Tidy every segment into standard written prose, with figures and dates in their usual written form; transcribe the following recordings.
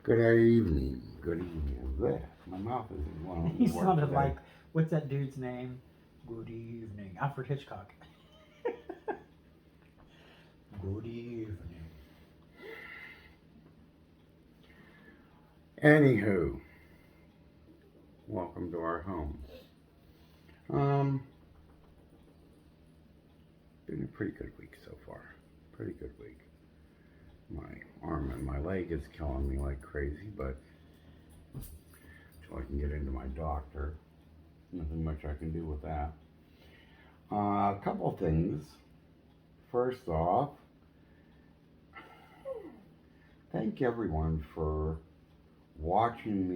Good evening. Good evening. Blech, my mouth isn't one. He sounded like, what's that dude's name? Good evening. Alfred Hitchcock. Good evening. Anywho, welcome to our home. Been a pretty good week so far. Pretty good week. My arm and my leg is killing me like crazy, but until I can get into my doctor, nothing much I can do with that. A couple things. First off, thank everyone for watching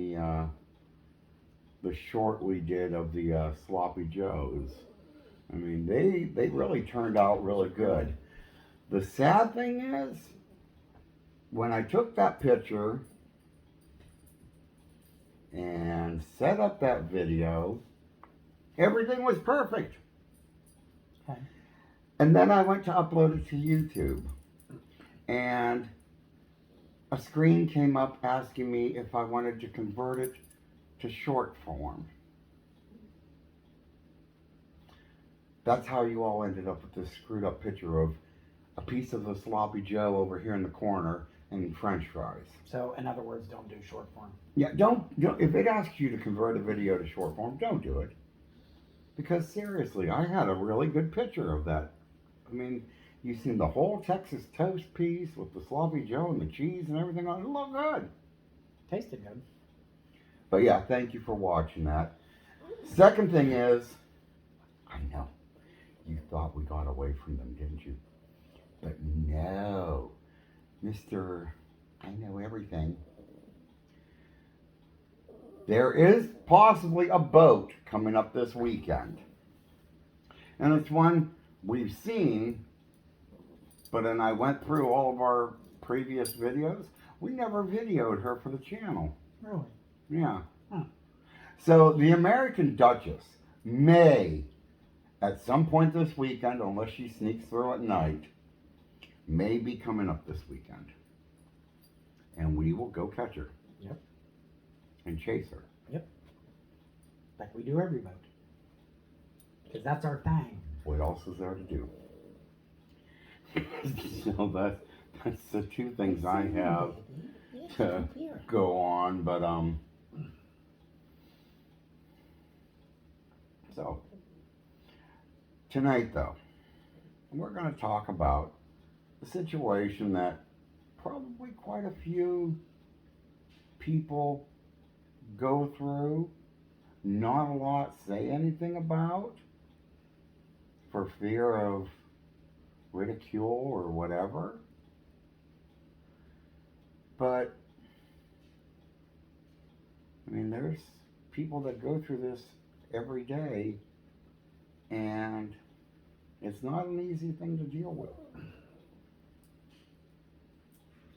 the short we did of the Sloppy Joes. I mean, they really turned out really good. The sad thing is, when I took that picture and set up that video, everything was perfect. Okay. And then I went to upload it to YouTube, and a screen came up asking me if I wanted to convert it to short form. That's how you all ended up with this screwed up picture of a piece of the Sloppy Joe over here in the corner and French fries. So, in other words, don't do short form. Yeah, don't if it asks you to convert a video to short form, don't do it. Because seriously, I had a really good picture of that. I mean, you seen the whole Texas toast piece with the Sloppy Joe and the cheese and everything on it. It looked good. Tasted good. But yeah, thank you for watching that. Second thing is, I know, you thought we got away from them, didn't you? But no, Mr. I know everything. There is possibly a boat coming up this weekend. And it's one we've seen, but then I went through all of our previous videos. We never videoed her for the channel. Really? Yeah. Huh. So the American Duchess may, at some point this weekend, unless she sneaks through at night, may be coming up this weekend. And we will go catch her. Yep. And chase her. Yep. Like we do every boat. Because that's our thing. What else is there to do? So that's the two things I have to go on, but so tonight though, we're going to talk about a situation that probably quite a few people go through, not a lot say anything about, for fear of ridicule or whatever. But I mean, there's people that go through this every day, and it's not an easy thing to deal with.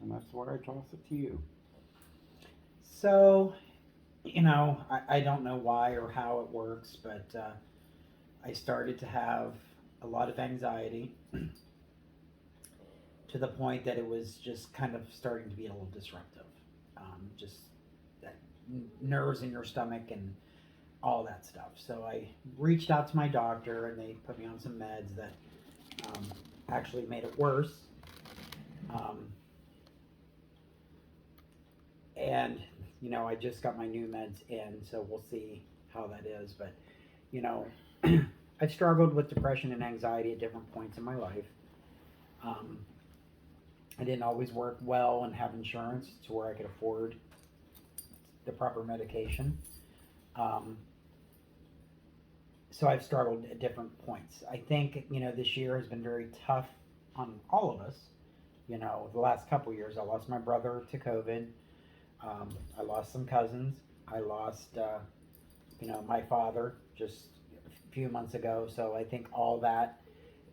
And that's where I toss it to you. So, I don't know why or how it works, but I started to have a lot of anxiety to the point that it was just kind of starting to be a little disruptive. Just that nerves in your stomach and all that stuff. So I reached out to my doctor, and they put me on some meds that actually made it worse. And I just got my new meds in, so we'll see how that is. But I've struggled with depression and anxiety at different points in my life. I didn't always work well and have insurance to where I could afford the proper medication. So I've struggled at different points. I think, this year has been very tough on all of us. The last couple of years, I lost my brother to COVID. I lost some cousins. I lost, my father just a few months ago. So I think all that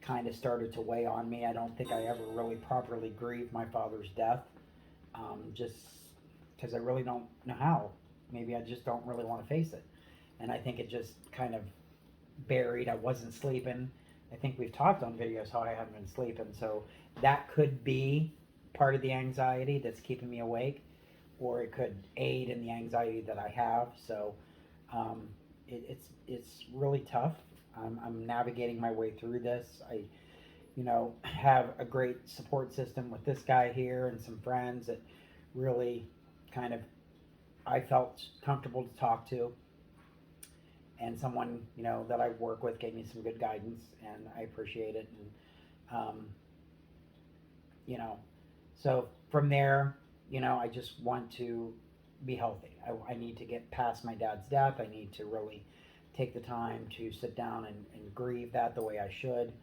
kind of started to weigh on me. I don't think I ever really properly grieved my father's death, just because I really don't know how. Maybe I just don't really want to face it. And I think it just kind of buried. I wasn't sleeping. I think we've talked on videos how I haven't been sleeping. So that could be part of the anxiety that's keeping me awake. or it could aid in the anxiety that I have. So it's really tough. I'm navigating my way through this. I have a great support system with this guy here and some friends that really kind of I felt comfortable to talk to, and someone that I work with gave me some good guidance, and I appreciate it. And you know, so from there, I just want to be healthy. I need to get past my dad's death. I need to really take the time to sit down and grieve that the way I should.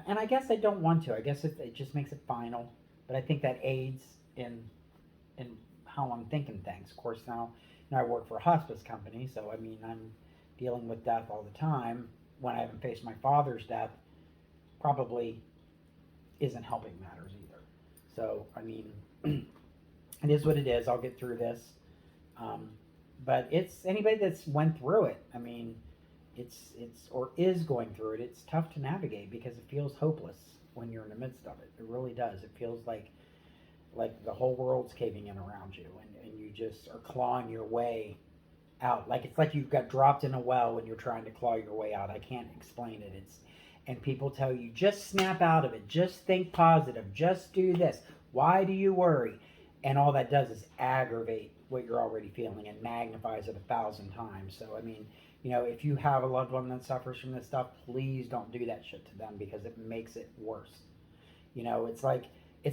And I guess I don't want to. I guess it just makes it final. But I think that aids in how I'm thinking things. Of course, now I work for a hospice company, so I mean I'm dealing with death all the time. When I haven't faced my father's death, probably isn't helping matters either. So I mean, it is what it is. I'll get through this. Um, but it's anybody that's went through it. I mean, it's or is going through it. It's tough to navigate because it feels hopeless when you're in the midst of it. It really does. It feels like the whole world's caving in around you, and you just are clawing your way out. Like it's like you've got dropped in a well and you're trying to claw your way out. I can't explain it. And people tell you just snap out of it, just think positive, just do this. Why do you worry? And all that does is aggravate what you're already feeling and magnifies it 1,000 times. So I mean, if you have a loved one that suffers from this stuff, please don't do that shit to them because it makes it worse. It's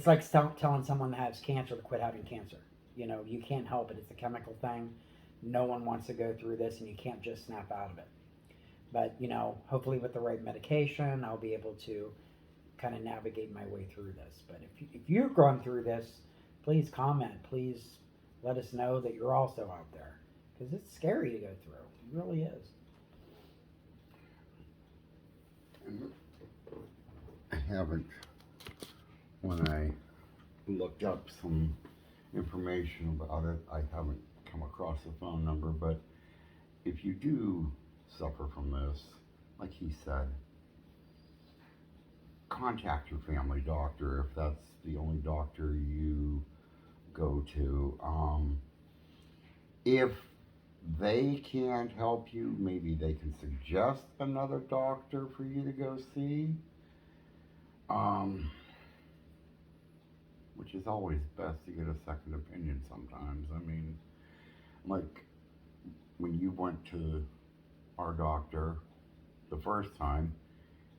like telling someone that has cancer to quit having cancer. You can't help it. It's a chemical thing. No one wants to go through this, and you can't just snap out of it. But hopefully with the right medication, I'll be able to kind of navigate my way through this. But if you're going through this, please comment. Please let us know that you're also out there because it's scary to go through. It really is. I haven't, when I looked up some information about it, I haven't come across the phone number, but if you do suffer from this, like he said, contact your family doctor if that's the only doctor you go to. If they can't help you, maybe they can suggest another doctor for you to go see. Which is always best to get a second opinion sometimes. I mean, like when you went to our doctor the first time,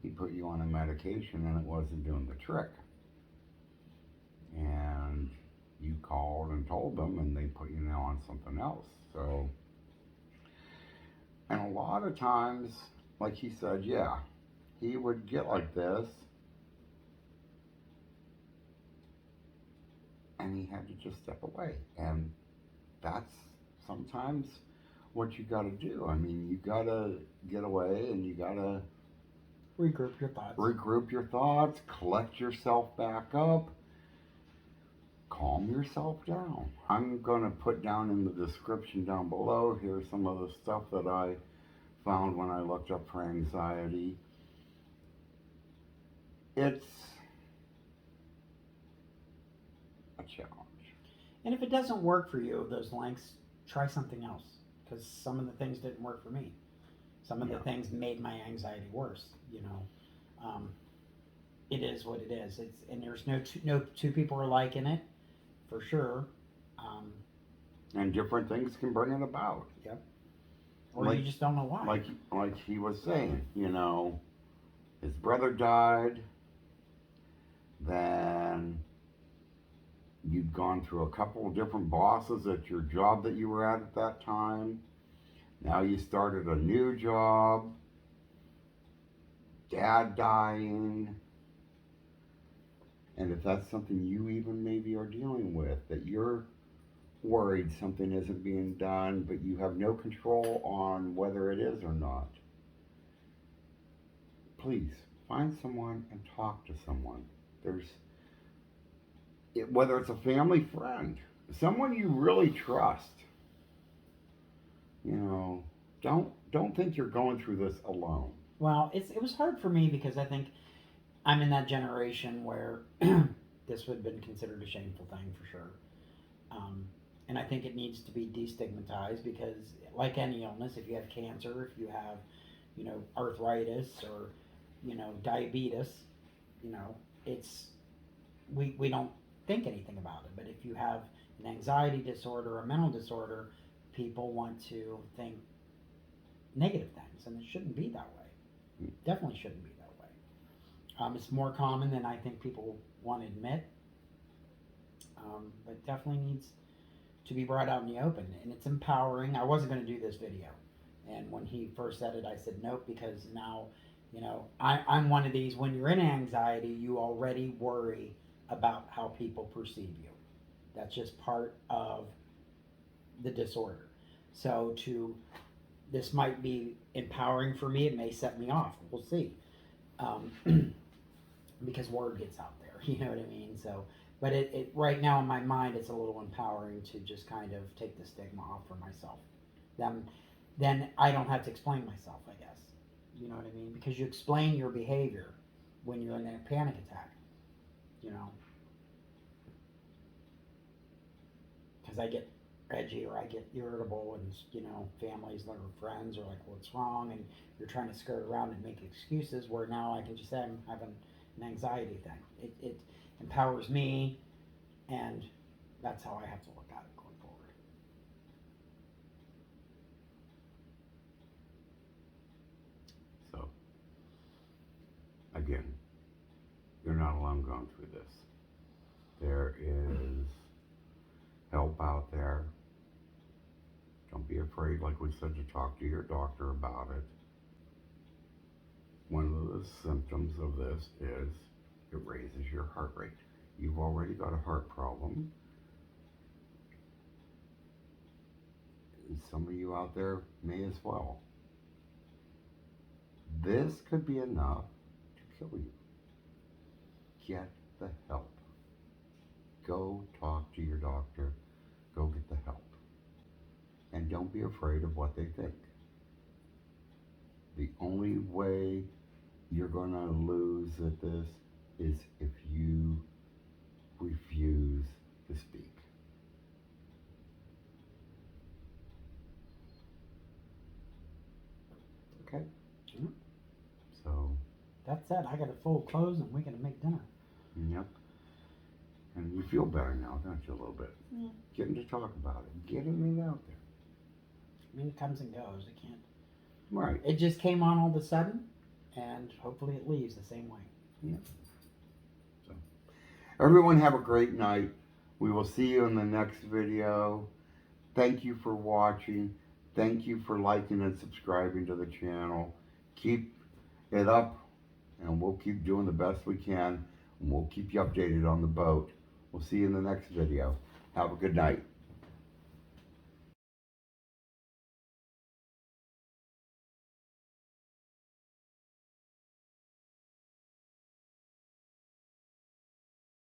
he put you on a medication and it wasn't doing the trick. And you called and told them and they put you now on something else. So, and a lot of times, like he said, yeah, he would get like this and he had to just step away. And that's sometimes what you gotta do. I mean, you gotta get away and you gotta regroup your thoughts, collect yourself back up, calm yourself down. I'm gonna put down in the description down below, here's some of the stuff that I found when I looked up for anxiety. It's a challenge. And if it doesn't work for you, those links, try something else. Because some of the things didn't work for me. Some of the things made my anxiety worse. It is what it is. And there's no two people are alike in it, for sure. And different things can bring it about. Yep. Or you just don't know why. Like he was saying, his brother died, then you'd gone through a couple of different bosses at your job that you were at that time. Now you started a new job, dad dying, and if that's something you even maybe are dealing with, that you're worried something isn't being done, but you have no control on whether it is or not, please find someone and talk to someone. Whether it's a family friend, someone you really trust. Don't think you're going through this alone. Well, it was hard for me because I think I'm in that generation where this would have been considered a shameful thing for sure. And I think it needs to be destigmatized because, like any illness, if you have cancer, if you have, arthritis or, diabetes, it's, we don't think anything about it. But if you have an anxiety disorder or a mental disorder, people want to think negative things, and it shouldn't be that way. Definitely shouldn't be that way. It's more common than I think people want to admit, but definitely needs to be brought out in the open, and it's empowering. I wasn't going to do this video, and when he first said it, I said nope, because now, I'm one of these, when you're in anxiety, you already worry about how people perceive you. That's just part of the disorder. So this might be empowering for me. It may set me off. We'll see. Because word gets out there, you know what I mean? So, but it right now in my mind, it's a little empowering to just kind of take the stigma off for myself. Then I don't have to explain myself, I guess. You know what I mean? Because you explain your behavior when you're in a panic attack, Because I get edgy or I get irritable, and families or friends are like, "What's wrong?" And you're trying to skirt around and make excuses. Where now I can just say I'm having an anxiety thing. It empowers me, and that's how I have to look at it going forward. So, again, you're not alone going through this. There is help out there. Don't be afraid, like we said, to talk to your doctor about it. One of the symptoms of this is it raises your heart rate. You've already got a heart problem. And some of you out there may as well. This could be enough to kill you. Get the help. Go talk to your doctor. Go get the help. And don't be afraid of what they think. The only way you're going to lose at this is if you refuse to speak. Okay? Mhm. So, That's it. I got to fold clothes and we're going to make dinner. yep. And you feel better now, don't you, a little bit? Yeah. Getting to talk about it. Getting it out there. I mean, it comes and goes. It can't. Right. It just came on all of a sudden, and hopefully it leaves the same way. Yeah. So, everyone have a great night. We will see you in the next video. Thank you for watching. Thank you for liking and subscribing to the channel. Keep it up, and we'll keep doing the best we can. And we'll keep you updated on the boat. We'll see you in the next video. Have a good night.